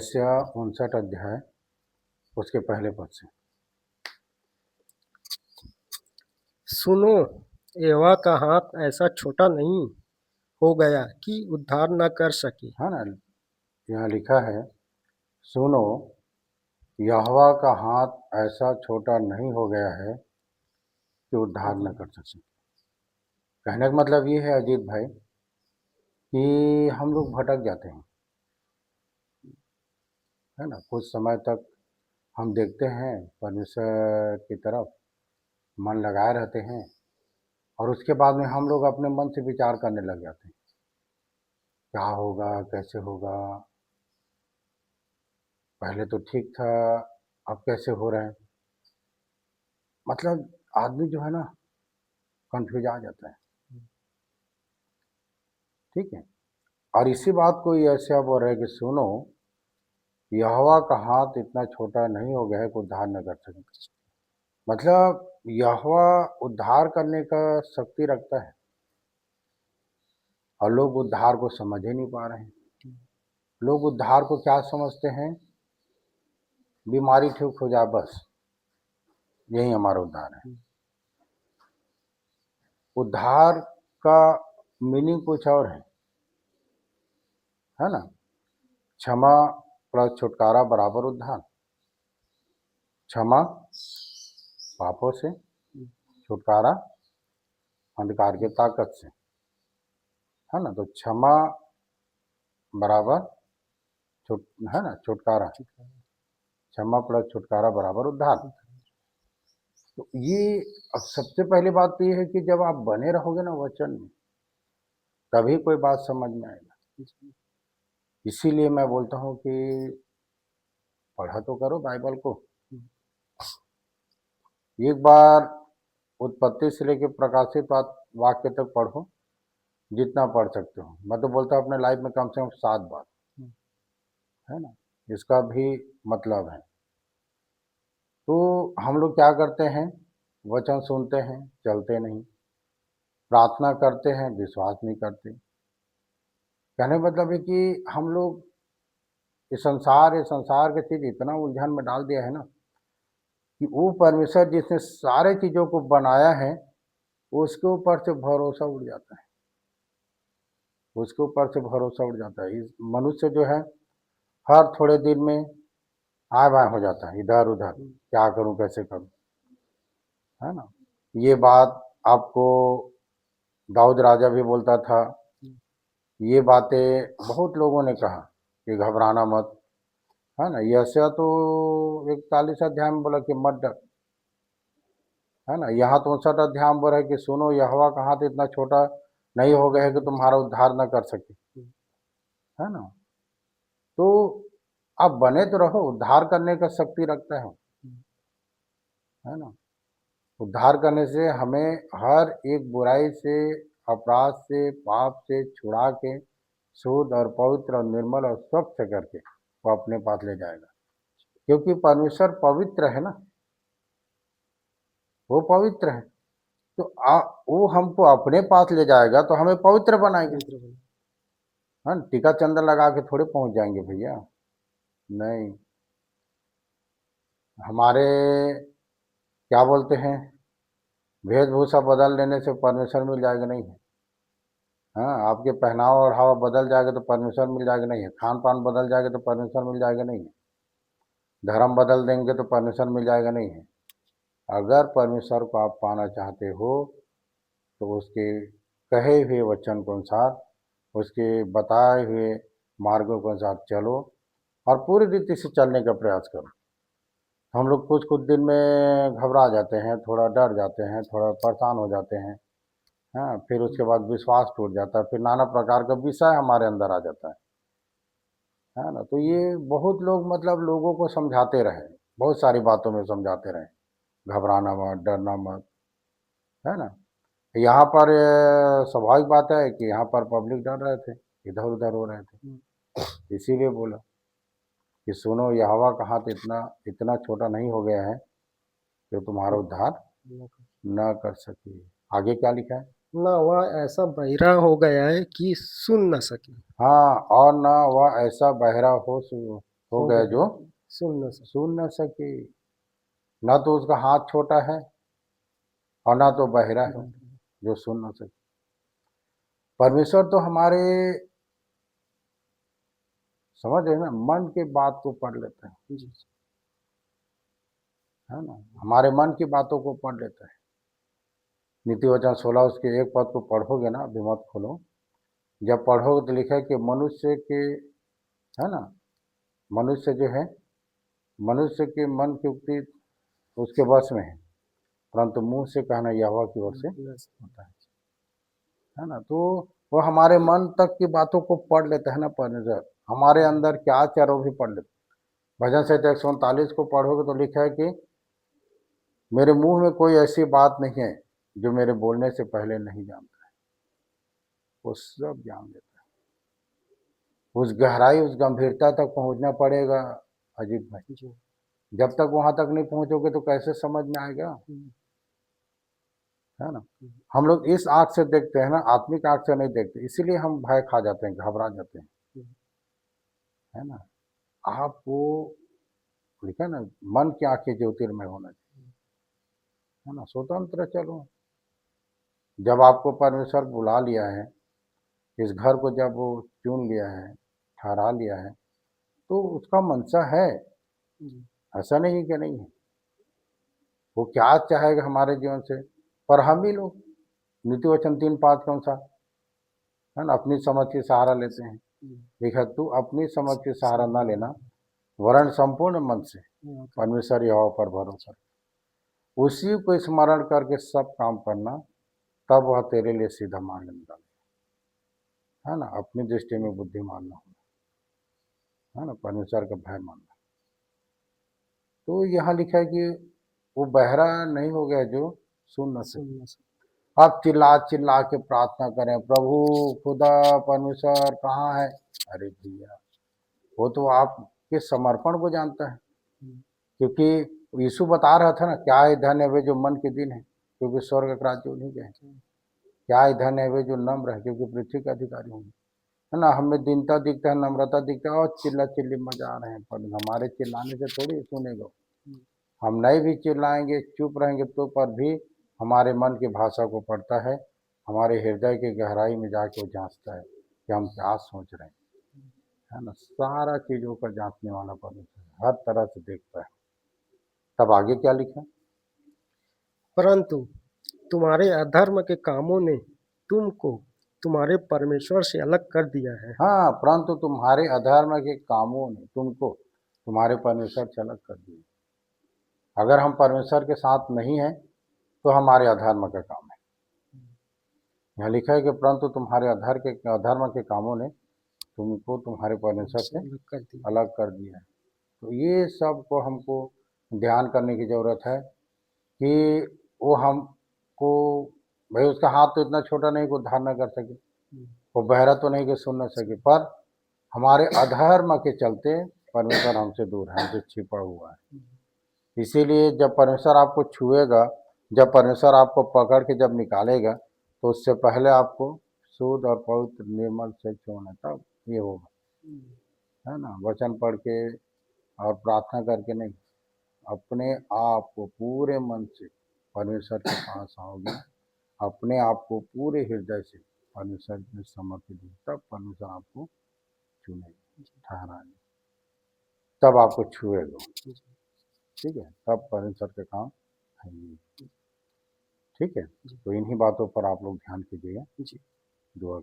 59 अध्याय उसके पहले पद से। सुनो, यहोवा का हाथ ऐसा छोटा नहीं हो गया कि उद्धार न कर सके। है ना, यहाँ लिखा है, सुनो यहोवा का हाथ ऐसा छोटा नहीं हो गया है कि उद्धार न कर सके। कहने का मतलब ये है अजीत भाई कि हम लोग भटक जाते हैं, है ना। कुछ समय तक हम देखते हैं परमेश्वर की तरफ, मन लगाए रहते हैं, और उसके बाद में हम लोग अपने मन से विचार करने लग जाते हैं, क्या होगा, कैसे होगा, पहले तो ठीक था, अब कैसे हो रहा है। मतलब आदमी जो है ना, कंफ्यूज आ जाता है, ठीक है। और इसी बात को यशायाह बोल रहे हैं कि सुनो यहोवा का हाथ इतना छोटा नहीं हो गया है कि उद्धार न कर सके। मतलब यहोवा उद्धार करने का शक्ति रखता है, और लोग उद्धार को समझ ही नहीं पा रहे हैं। लोग उद्धार को क्या समझते हैं, बीमारी ठीक हो जाए बस, यही हमारा उद्धार है। उद्धार का मीनिंग कुछ और है ना। क्षमा प्लस छुटकारा बराबर उद्धार। क्षमा पापों से, छुटकारा अंधकार के ताकत से, है ना। तो क्षमा बराबर है ना छुटकारा, क्षमा प्लस छुटकारा बराबर उद्धार। तो ये अब सबसे पहली बात तो ये है कि जब आप बने रहोगे ना वचन में, तभी कोई बात समझ में आएगा। इसीलिए मैं बोलता हूँ कि पढ़ा तो करो बाइबल को। एक बार उत्पत्ति से लेकर प्रकाशित वाक्य तक पढ़ो, जितना पढ़ सकते हो। मैं तो बोलता हूँ अपने लाइफ में कम से कम 7 बार, है ना, इसका भी मतलब है। तो हम लोग क्या करते हैं, वचन सुनते हैं, चलते नहीं, प्रार्थना करते हैं, विश्वास नहीं करते। कहने का मतलब है कि हम लोग ये संसार के चीज इतना उलझन में डाल दिया है ना, कि वो परमेश्वर जिसने सारे चीजों को बनाया है, उसके ऊपर से भरोसा उड़ जाता है, उसके ऊपर से भरोसा उड़ जाता है। इस मनुष्य जो है हर थोड़े दिन में आए बाएं हो जाता है, इधर उधर, क्या करूं कैसे करूं, है ना। ये बात आपको दाऊद राजा भी बोलता था। ये बातें बहुत लोगों ने कहा कि घबराना मत, है ना। यशायाह तो 41 अध्याय में बोला कि मत डर, है ना। यहाँ तो 59 अध्याय में बोला है कि सुनो यहोवा का हाथ इतना छोटा नहीं हो गया है कि तुम्हारा उद्धार न कर सके, है ना। तो आप बने तो रहो, उद्धार करने का शक्ति रखता है ना। उद्धार करने से हमें हर एक बुराई से, अपराध से, पाप से छुड़ा के शुद्ध और पवित्र और निर्मल और स्वच्छ करके वो अपने पास ले जाएगा। क्योंकि परमेश्वर पवित्र है ना, वो पवित्र है। तो वो हमको अपने पास ले जाएगा तो हमें पवित्र बनाएगा। हाँ, टीका चंदन लगा के थोड़े पहुंच जाएंगे भैया, नहीं। हमारे क्या बोलते हैं, वेशभूषा बदल देने से परमेश्वर मिल जाएगा, नहीं है। हाँ, आपके पहनावा और हवा बदल जाएगा तो परमेश्वर मिल जाएगा, नहीं है। खान पान बदल जाएगा तो परमेश्वर मिल जाएगा, नहीं है। धर्म बदल देंगे तो परमेश्वर मिल जाएगा, नहीं है। अगर परमेश्वर को आप पाना चाहते हो तो उसके कहे हुए वचन के अनुसार, उसके बताए हुए मार्गों के अनुसार चलो और पूरी रीति से चलने का प्रयास करो। हम लोग कुछ कुछ दिन में घबरा जाते हैं, थोड़ा डर जाते हैं, थोड़ा परेशान हो जाते हैं, हाँ। फिर उसके बाद विश्वास टूट जाता है, फिर नाना प्रकार का विषय हमारे अंदर आ जाता है ना। तो ये बहुत लोग मतलब लोगों को समझाते रहे, बहुत सारी बातों में समझाते रहे, घबराना मत, डरना मत, है ना। यहाँ पर स्वाभाविक बात है कि यहाँ पर पब्लिक डर रहे थे, इधर उधर हो रहे थे। इसीलिए बोला कि सुनो यहोवा का हाथ इतना इतना छोटा नहीं हो गया है कि तुम्हारा उद्धार न कर सके। आगे क्या लिखा है, ना वह ऐसा बहिरा हो गया है कि सुन न सके। हाँ, और ना वह ऐसा बहरा हो हो गया जो सुन न सके। सुन न सके। ना तो उसका हाथ छोटा है और ना तो बहिरा है जो सुन न सके। परमेश्वर तो हमारे समझ रहे हैं ना, मन की बात को पढ़ लेता है ना, हमारे मन की बातों को पढ़ लेता है। नीति वचन 16 उसके एक पद को पढ़ोगे ना, अभी मत खोलो, जब पढ़ोगे तो लिखा है कि मनुष्य के, है ना, मनुष्य जो है, मनुष्य के मन की युक्ति उसके वश में है, परंतु मुंह से कहना यहोवा की ओर से होता है ना। तो वो हमारे मन तक की बातों को पढ़ लेता है ना परमेश्वर, हमारे अंदर क्या चाह वो भी पढ़ लेता। भजन संहिता 139 को पढ़ोगे तो लिखा है कि मेरे मुंह में कोई ऐसी बात नहीं है जो मेरे बोलने से पहले नहीं जानता है, वो सब जान लेता है। उस गहराई, उस गंभीरता तक पहुंचना पड़ेगा अजीत भाई। जब तक वहां तक नहीं पहुंचोगे तो कैसे समझ में आएगा, है ना। हम लोग इस आंख से देखते हैं ना, आत्मिक आंख से नहीं देखते, इसीलिए हम भय खा जाते हैं, घबरा जाते हैं, है ना। आपको लिखा ना, मन की आंखें ज्योतिर्मय होना चाहिए, है ना, स्वतंत्र चलो। जब आपको परमेश्वर बुला लिया है, इस घर को जब वो चुन लिया है, ठहरा लिया है, तो उसका मनसा है, ऐसा नहीं कि नहीं है। वो क्या चाहेगा हमारे जीवन से, पर हम ही लोग नीति वचन 3:5 के अनुसार, है ना, अपनी समझ की सहारा लेते हैं। लिखा तू अपनी समझ की सहारा ना लेना, वरन संपूर्ण मन से परमेश्वर यहोवा पर भरोसा, उसी को स्मरण करके सब काम करना, तब वह तेरे लिए सीधा मार्ग निकाले, है ना। अपनी दृष्टि में बुद्धिमान ना होना, है ना, परमेश्वर का भय मानना। तो यहाँ लिखा है कि वो बहरा नहीं हो गया जो सुन न सके। आप चिल्ला चिल्ला के प्रार्थना करें, प्रभु खुदा परमेश्वर कहाँ है, अरे भैया वो तो आपके समर्पण को जानता है, क्योंकि यीशु बता रहा था ना, क्या है धन्य वे जो मन के दिन है, क्योंकि स्वर्ग का राज्य नहीं गए। क्या है धन्य वे जो नम्र है, क्योंकि पृथ्वी का अधिकारी होंगे, है ना। हमें दीनता दिखता है, नम्रता दिखता है, और चिल्ला चिल्ली मजा आ रहे हैं, पर हमारे चिल्लाने से थोड़ी सुनेगा। हम नहीं भी चिल्लाएंगे, चुप रहेंगे तो पर भी हमारे मन की भाषा को पढ़ता है, हमारे हृदय की गहराई में जाके वो जांचता है कि हम क्या सोच रहे हैं, है ना। सारा चीज़ों का जांचने वाला परमेश्वर हर तरह से देखता है। तब आगे क्या लिखा, परंतु तुम्हारे अधर्म के कामों ने तुमको तुम्हारे परमेश्वर से अलग कर दिया है। हाँ, परंतु तुम्हारे अधर्म के कामों ने तुमको तुम्हारे परमेश्वर से अलग कर दिया। अगर हम परमेश्वर के साथ नहीं हैं तो हमारे अधर्म का काम है। यहाँ लिखा है कि परंतु तुम्हारे अधर्म के कामों ने तुमको तुम्हारे परमेश्वर से अलग कर दिया है। तो ये सब को हमको ध्यान करने की ज़रूरत है कि वो हमको, भाई उसका हाथ तो इतना छोटा नहीं कि उद्धार न कर सके, वो बहरा तो नहीं कि सुन न सके, पर हमारे अधर्म के चलते परमेश्वर हमसे दूर है, हमसे छिपा हुआ है। इसीलिए जब परमेश्वर आपको छुएगा, जब परमेश्वर आपको पकड़ के जब निकालेगा, तो उससे पहले आपको शुद्ध और पवित्र निर्मल से छूना, तब ये होगा, है ना। वचन पढ़ के और प्रार्थना करके नहीं, अपने आप को पूरे मन से परमेश्वर के पास आओगे, अपने आप को पूरे हृदय से परमेश्वर में समर्पित, तब परमेश्वर आपको चुनेगा, ठहराएगा, तब आपको छुएगा, ठीक है, तब परमेश्वर के काम है। ठीक है, तो इन्हीं बातों पर आप लोग ध्यान कीजिएगा। दुआ